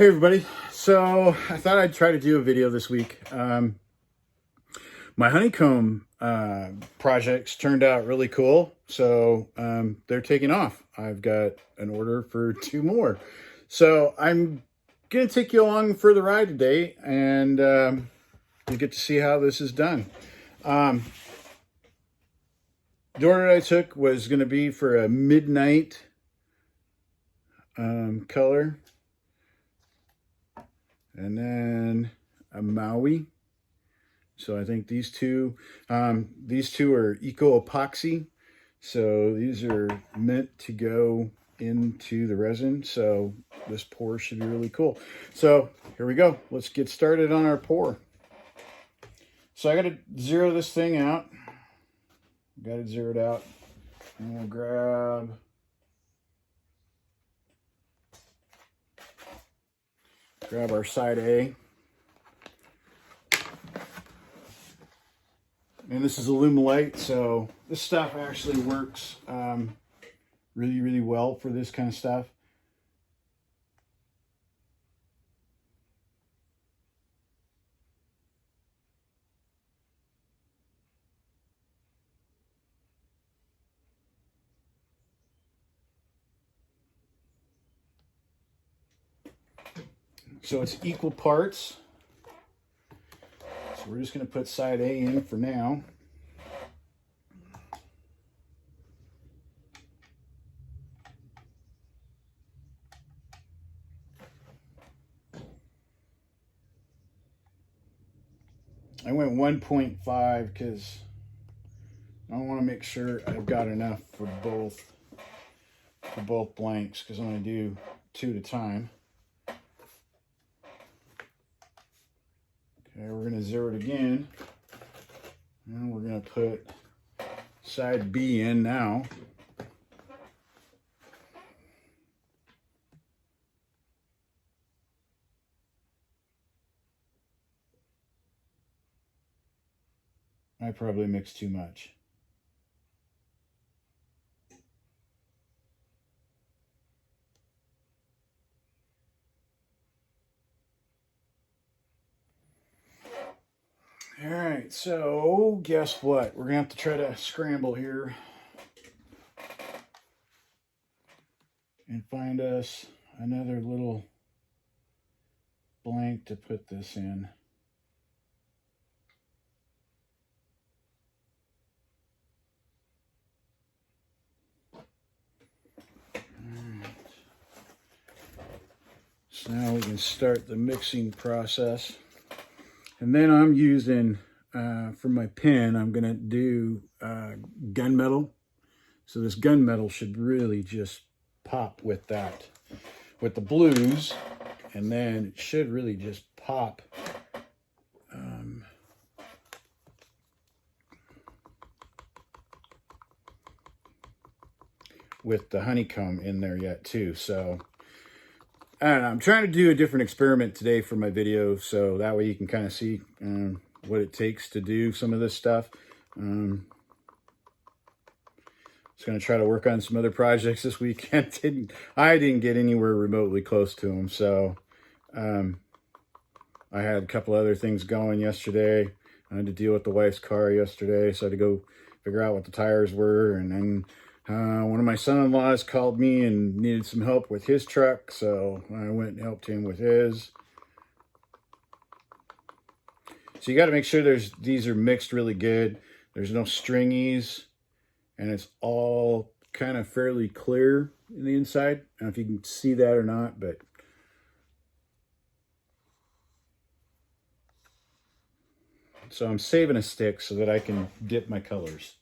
Hey everybody, so I thought I'd try to do a video this week. My Honeycomb projects turned out really cool, so they're taking off. I've got an order for 2 more. So I'm going to take you along for the ride today, and you get to see how this is done. The order I took was going to be for a midnight color. And then a Maui. So I think these two are eco epoxy. So these are meant to go into the resin. So this pour should be really cool. So here we go. Let's get started on our pour. So I got to zero this thing out. Got it zeroed out. And we'll grab our side A. And this is Alumilite, so this stuff actually works really, really well for this kind of stuff. So it's equal parts. So we're just going to put side A in for now. I went 1.5 because I want to make sure I've got enough for both blanks, because I'm going to do 2 at a time. Okay, we're going to zero it again, and we're going to put side B in now. I probably mixed too much. All right, so guess what? We're gonna have to try to scramble here and find us another little blank to put this in. So now we can start the mixing process. And then I'm using, for my pen, I'm going to do gunmetal. So this gunmetal should really just pop with that, with the blues. And then it should really just pop with the honeycomb in there yet too. So I don't know, I'm trying to do a different experiment today for my video, so that way you can kind of see what it takes to do some of this stuff. Just going to try to work on some other projects this weekend. I didn't get anywhere remotely close to them, so I had a couple other things going yesterday. I had to deal with the wife's car yesterday, so I had to go figure out what the tires were, and then one of my son-in-laws called me and needed some help with his truck, so I went and helped him with his. So you got to make sure these are mixed really good. There's no stringies, and it's all kind of fairly clear in the inside. I don't know if you can see that or not, but so I'm saving a stick so that I can dip my colors.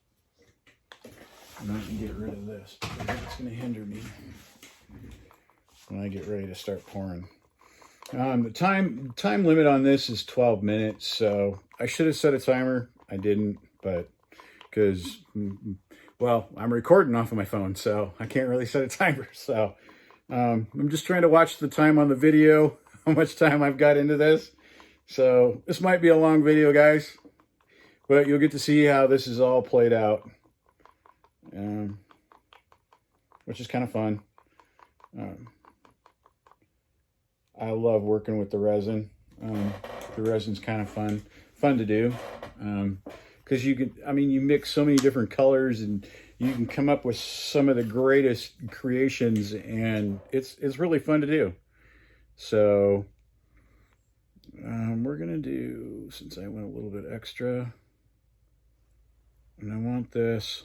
And I can get rid of this, because it's going to hinder me when I get ready to start pouring. The time limit on this is 12 minutes, so I should have set a timer. I didn't, but because, well, I'm recording off of my phone, so I can't really set a timer. So I'm just trying to watch the time on the video, how much time I've got into this. So this might be a long video, guys, but you'll get to see how this is all played out. Which is kind of fun. I love working with the resin. The resin's kind of fun to do. Because you can, I mean, you mix so many different colors and you can come up with some of the greatest creations, and it's really fun to do. So we're gonna do, since I went a little bit extra, and I want this.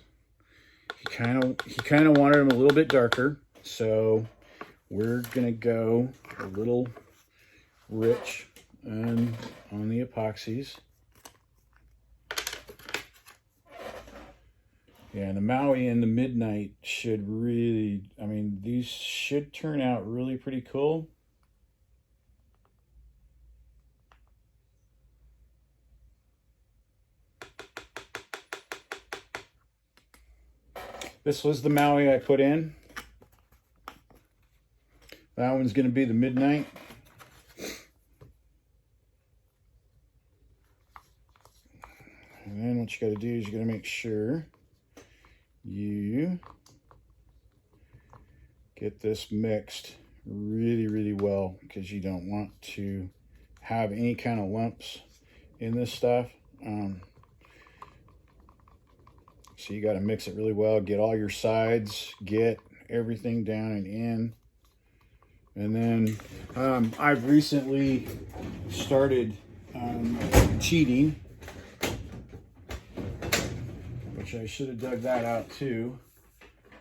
He kind of wanted them a little bit darker, so we're gonna go a little rich on the epoxies. Yeah, the Maui and the Midnight should really, I mean, these should turn out really pretty cool. This was the Maui I put in. That one's going to be the Midnight. And then what you got to do is you got to make sure you get this mixed really, really well, because you don't want to have any kind of lumps in this stuff. So you got to mix it really well, get all your sides, get everything down and in. And then I've recently started cheating, which I should have dug that out too,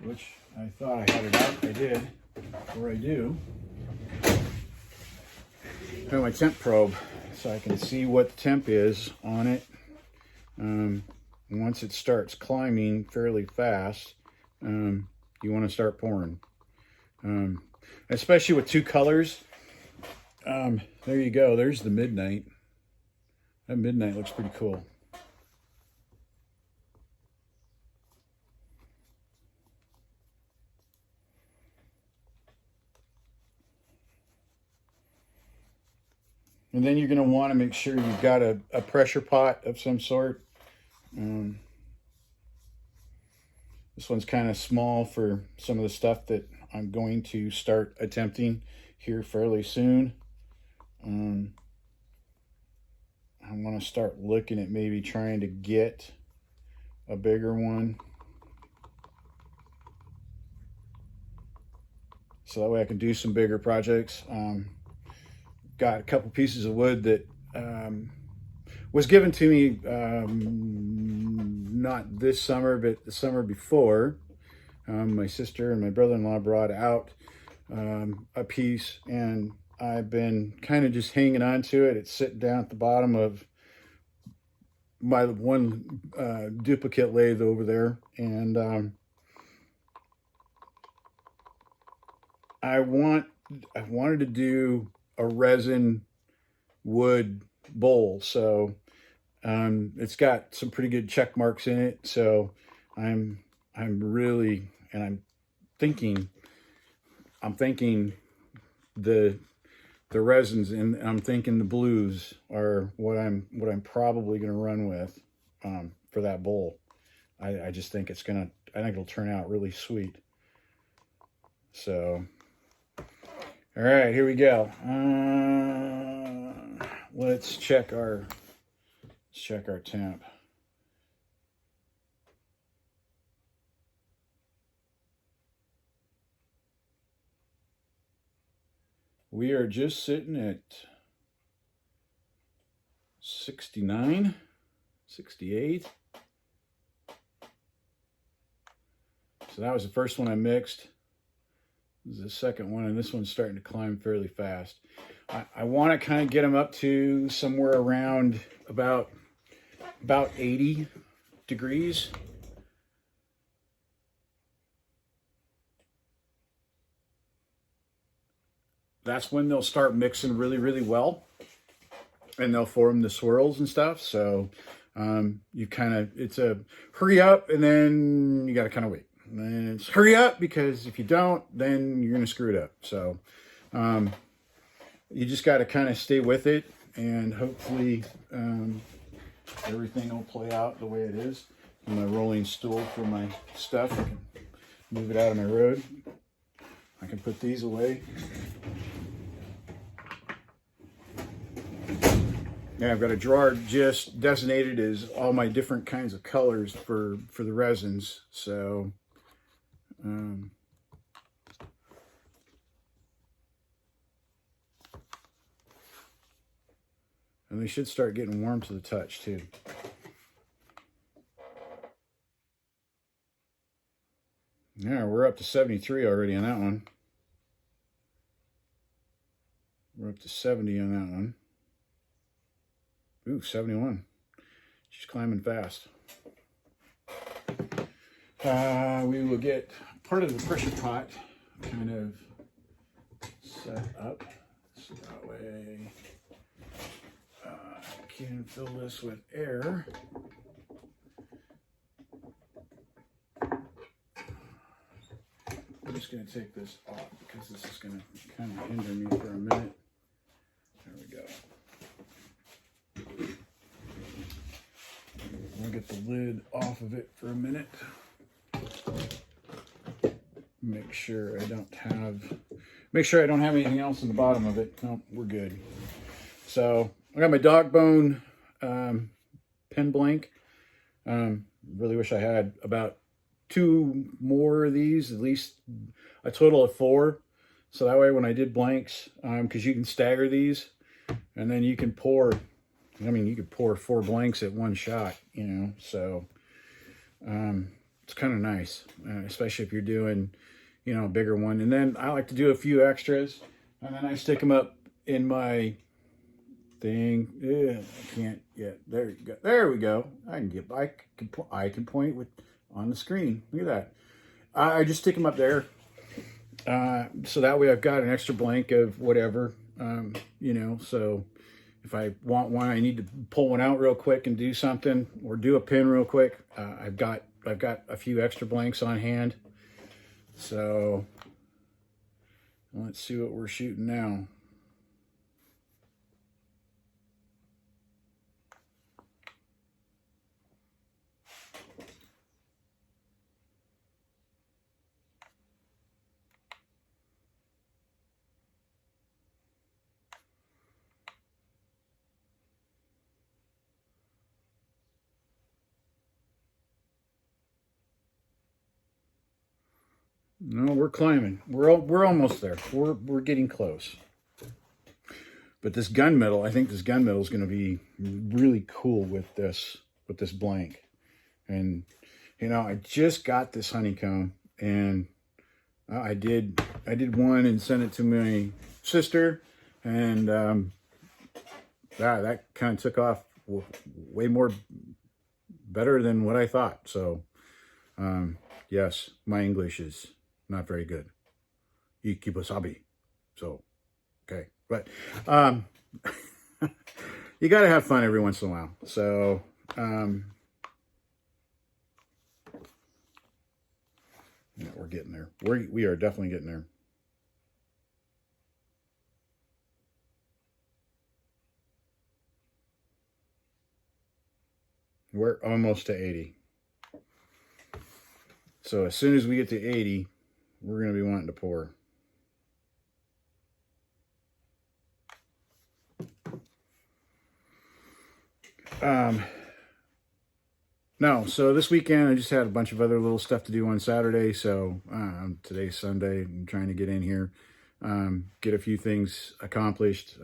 which I thought I had it out. I did, or I do. I have my temp probe so I can see what the temp is on it. Once it starts climbing fairly fast, you want to start pouring. Especially with two colors. There you go. There's the Midnight. That Midnight looks pretty cool. And then you're going to want to make sure you've got a pressure pot of some sort. This one's kind of small for some of the stuff that I'm going to start attempting here fairly soon. I want to start looking at maybe trying to get a bigger one, so that way I can do some bigger projects. Got a couple pieces of wood that was given to me not this summer, but the summer before. My sister and my brother-in-law brought out a piece, and I've been kind of just hanging on to it. It's sitting down at the bottom of my one duplicate lathe over there, and I wanted to do a resin wood bowl, so it's got some pretty good check marks in it. So I'm really, and I'm thinking the resins, and I'm thinking the blues are what I'm probably going to run with for that bowl. I just think I think it'll turn out really sweet. So, all right, here we go. Let's check our temp. We are just sitting at 69, 68. So that was the first one I mixed. This is the second one, and this one's starting to climb fairly fast. I want to kind of get them up to somewhere around about 80 degrees. That's when they'll start mixing really, really well, and they'll form the swirls and stuff. So it's a hurry up, and then you got to kind of wait. And it's hurry up, because if you don't, then you're going to screw it up. So you just got to kind of stay with it, and hopefully everything will play out the way it is. And my rolling stool for my stuff, I can move it out of my road. I can put these away. Yeah, I've got a drawer just designated as all my different kinds of colors for the resins. So, and they should start getting warm to the touch too. Yeah, we're up to 73 already on that one. We're up to 70 on that one. Ooh, 71. She's climbing fast. We will get part of the pressure pot kind of set up so that way I can fill this with air. I'm just going to take this off because this is going to kind of hinder me for a minute. There we go. I'll get the lid off of it for a minute. Make sure I don't have anything else in the bottom of it. No, we're good. So I got my dog bone pen blank. Really wish I had about 2 more of these, at least a total of 4. So that way when I did blanks, because you can stagger these and then you can pour, you could pour 4 blanks at one shot, so it's kind of nice, especially if you're doing, a bigger one. And then I like to do a few extras and then I stick them up in my thing. I can't yet. There you go. There we go. I can point with on the screen. Look at that. I just stick them up there. So that way I've got an extra blank of whatever, so if I want one, I need to pull one out real quick and do something or do a pin real quick. I've got a few extra blanks on hand. So let's see what we're shooting now. No, we're climbing. We're almost there. We're getting close. But this gunmetal, I think this gunmetal is going to be really cool with this blank. And I just got this honeycomb, and I did one and sent it to my sister, and that kind of took off way more better than what I thought. So yes, my English is not very good. Ikibasabi. So, okay. But you got to have fun every once in a while. So, yeah, we're getting there. We are definitely getting there. We're almost to 80. So as soon as we get to 80, we're going to be wanting to pour. No, so this weekend I just had a bunch of other little stuff to do on Saturday. So today's Sunday. I'm trying to get in here, get a few things accomplished.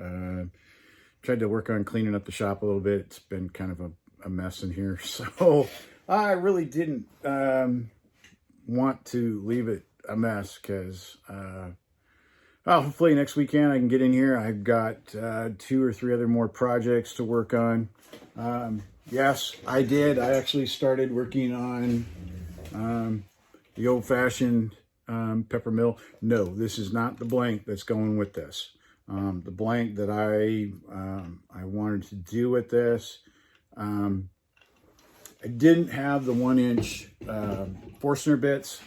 Tried to work on cleaning up the shop a little bit. It's been kind of a mess in here. So I really didn't want to leave it a mess because hopefully next weekend I can get in here. I've got 2 or 3 other more projects to work on. Yes, I did. I actually started working on the old-fashioned peppermill. No, this is not the blank that's going with this. The blank that I wanted to do with this, I didn't have the 1-inch Forstner bits,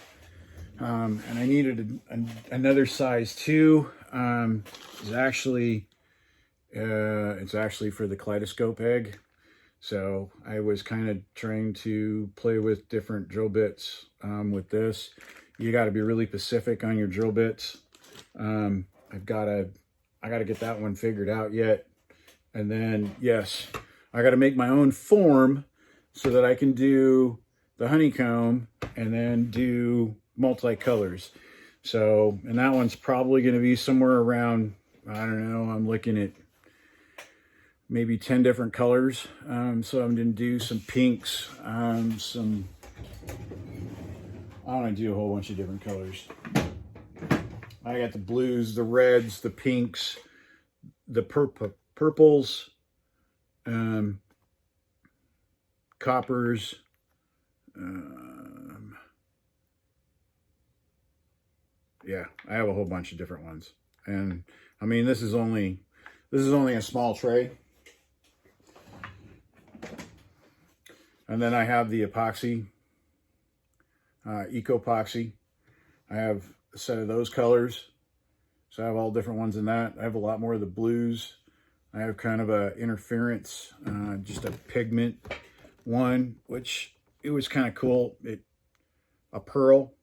and I needed another size 2. It's actually for the kaleidoscope egg. So I was kind of trying to play with different drill bits with this. You got to be really specific on your drill bits. I got to get that one figured out yet. And then, yes, I got to make my own form so that I can do the honeycomb and then do multicolors. So, and that one's probably going to be somewhere around, I don't know, I'm looking at maybe 10 different colors. So I'm going to do some pinks, I want to do a whole bunch of different colors. I got the blues, the reds, the pinks, the purples, coppers, yeah, I have a whole bunch of different ones. And I mean, this is only a small tray. And then I have the epoxy, eco epoxy. I have a set of those colors. So I have all different ones in that. I have a lot more of the blues. I have kind of a interference, just a pigment one, which it was kind of cool. A pearl,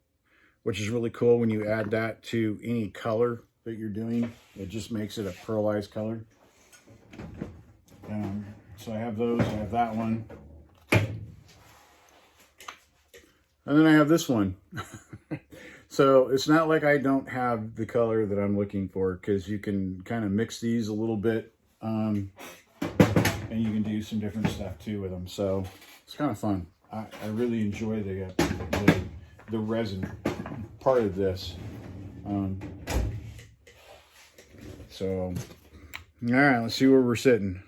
which is really cool when you add that to any color that you're doing. It just makes it a pearlized color. So I have those. I have that one. And then I have this one. So it's not like I don't have the color that I'm looking for, because you can kind of mix these a little bit. And you can do some different stuff too with them. So it's kind of fun. I really enjoy the resin part of this. So, all right, let's see where we're sitting.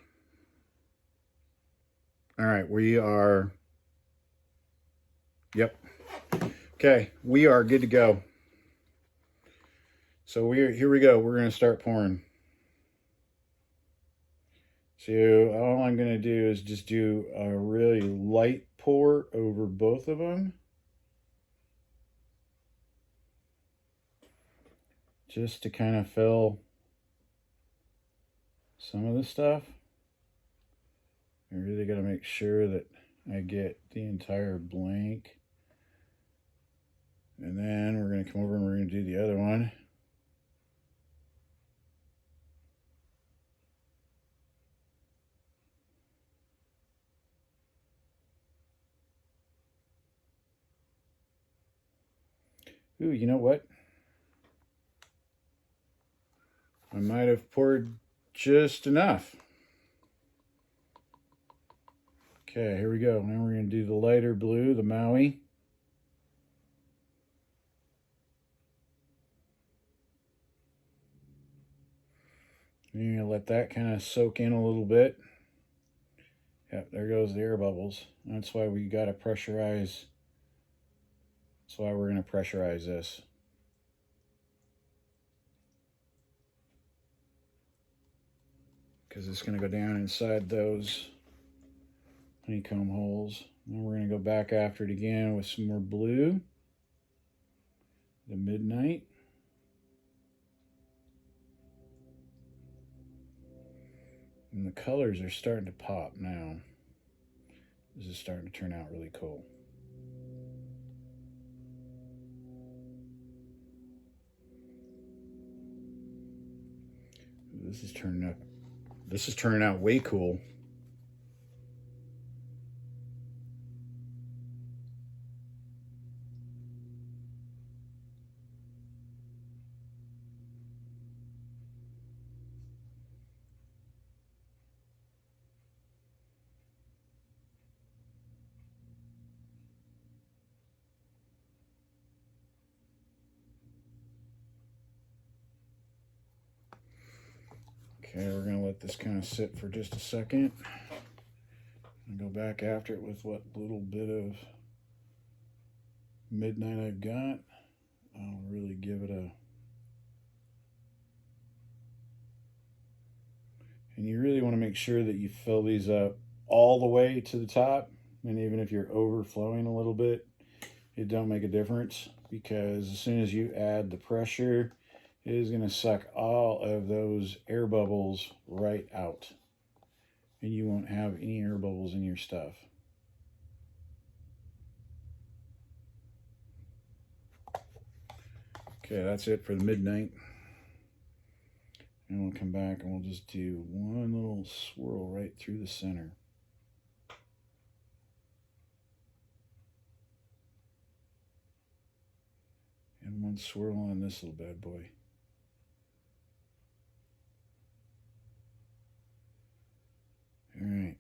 All right, we are, yep. Okay, we are good to go. So here we go. We're going to start pouring. So all I'm going to do is just do a really light pour over both of them. Just to kind of fill some of the stuff. I really got to make sure that I get the entire blank. And then we're going to come over and we're going to do the other one. Ooh, you know what? I might have poured just enough. Okay, here we go. Now we're going to do the lighter blue, the Maui. And you're going to let that kind of soak in a little bit. Yep, there goes the air bubbles. That's why we got to pressurize. That's why we're going to pressurize this. Because it's going to go down inside those honeycomb holes. Then we're going to go back after it again with some more blue. The midnight. And the colors are starting to pop now. This is starting to turn out really cool. This is turning out way cool. Okay, we're going to let this kind of sit for just a second. And go back after it with what little bit of midnight I've got. I'll really give it a... And you really want to make sure that you fill these up all the way to the top. And even if you're overflowing a little bit, it don't make a difference, because as soon as you add the pressure, it is going to suck all of those air bubbles right out. And you won't have any air bubbles in your stuff. Okay, that's it for the midnight. And we'll come back and we'll just do one little swirl right through the center. And one swirl on this little bad boy. All right.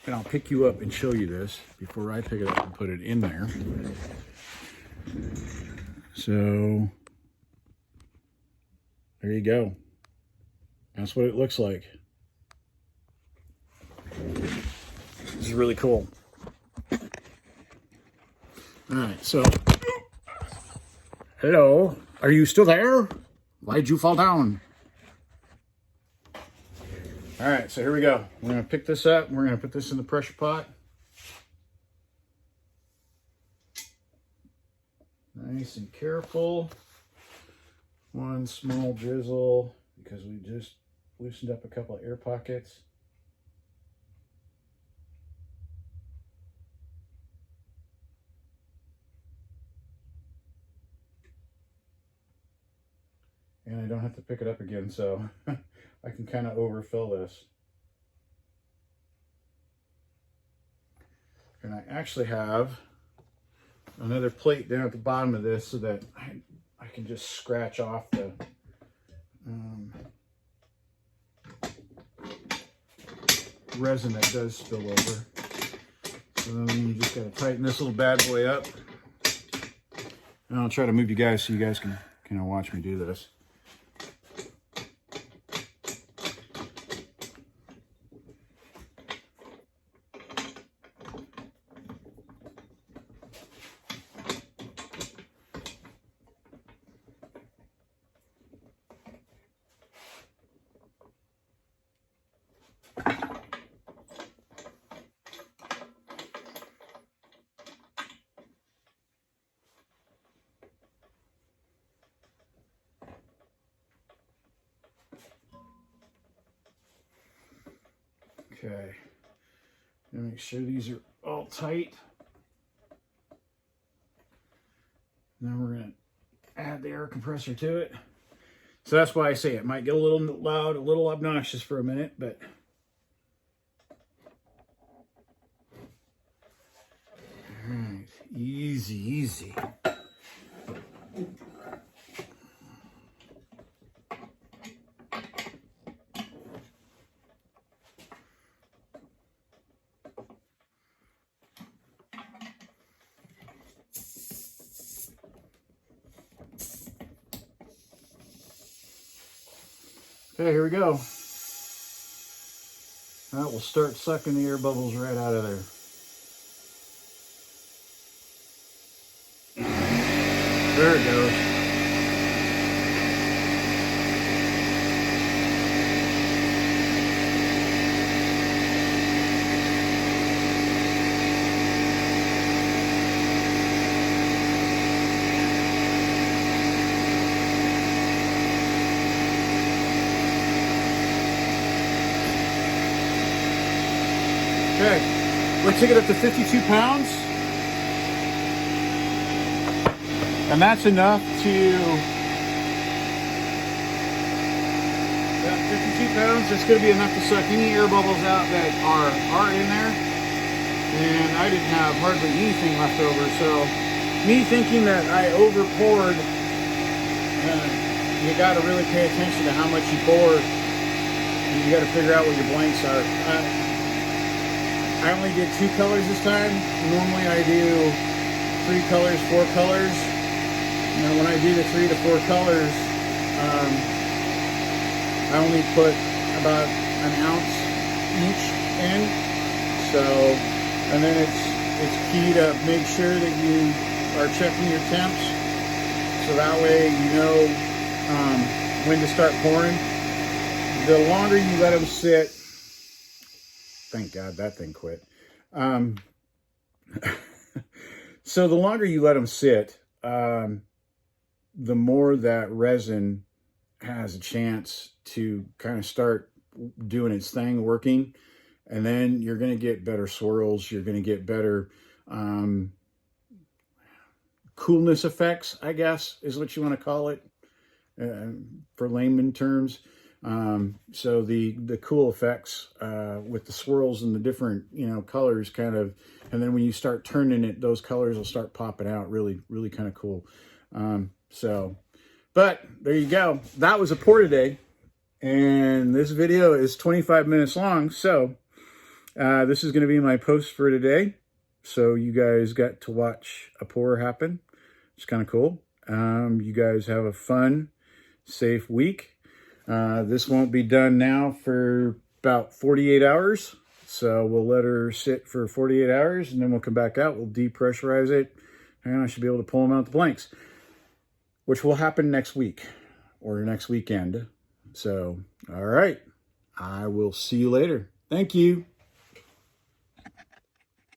And I'll pick you up and show you this before I pick it up and put it in there. So there you go. That's what it looks like. This is really cool. All right, so hello, are you still there? Why'd you fall down? All right, so here we go. We're gonna pick this up and we're gonna put this in the pressure pot. Nice and careful. One small drizzle because we just loosened up a couple of air pockets. And I don't have to pick it up again, so I can kind of overfill this. And I actually have another plate down at the bottom of this so that I can just scratch off the resin that does spill over. So then you just gotta tighten this little bad boy up. And I'll try to move you guys so you guys can kind of watch me do this. Okay, make sure these are all tight. Now we're going to add the air compressor to it. So that's why I say it might get a little loud, a little obnoxious for a minute, but all right, easy, easy. Okay, here we go. That will start sucking the air bubbles right out of there. There it goes. Okay, we'll take it up to 52 pounds. And that's enough to, 52 pounds, that's going to be enough to suck any air bubbles out that are in there. And I didn't have hardly anything left over, so me thinking that I over poured, you got to really pay attention to how much you pour. You got to figure out what your blanks are. I only did 2 colors this time. Normally I do 3 colors, 4 colors. Now when I do the 3 to 4 colors, I only put about an ounce each in. So, and then it's key to make sure that you are checking your temps, so that way you know when to start pouring. The longer you let them sit, thank God that thing quit. So the longer you let them sit, the more that resin has a chance to kind of start doing its thing, working. And then you're going to get better swirls. You're going to get better coolness effects, I guess, is what you want to call it. for layman terms. So the cool effects with the swirls and the different, you know, colors kind of, and then when you start turning it, those colors will start popping out. Really, really kind of cool. But there you go. That was a pour today. And this video is 25 minutes long. So this is going to be my post for today. So you guys got to watch a pour happen. It's kind of cool. You guys have a fun, safe week. This won't be done now for about 48 hours. So we'll let her sit for 48 hours and then we'll come back out. We'll depressurize it and I should be able to pull them out the blanks, which will happen next week or next weekend. So, all right. I will see you later. Thank you.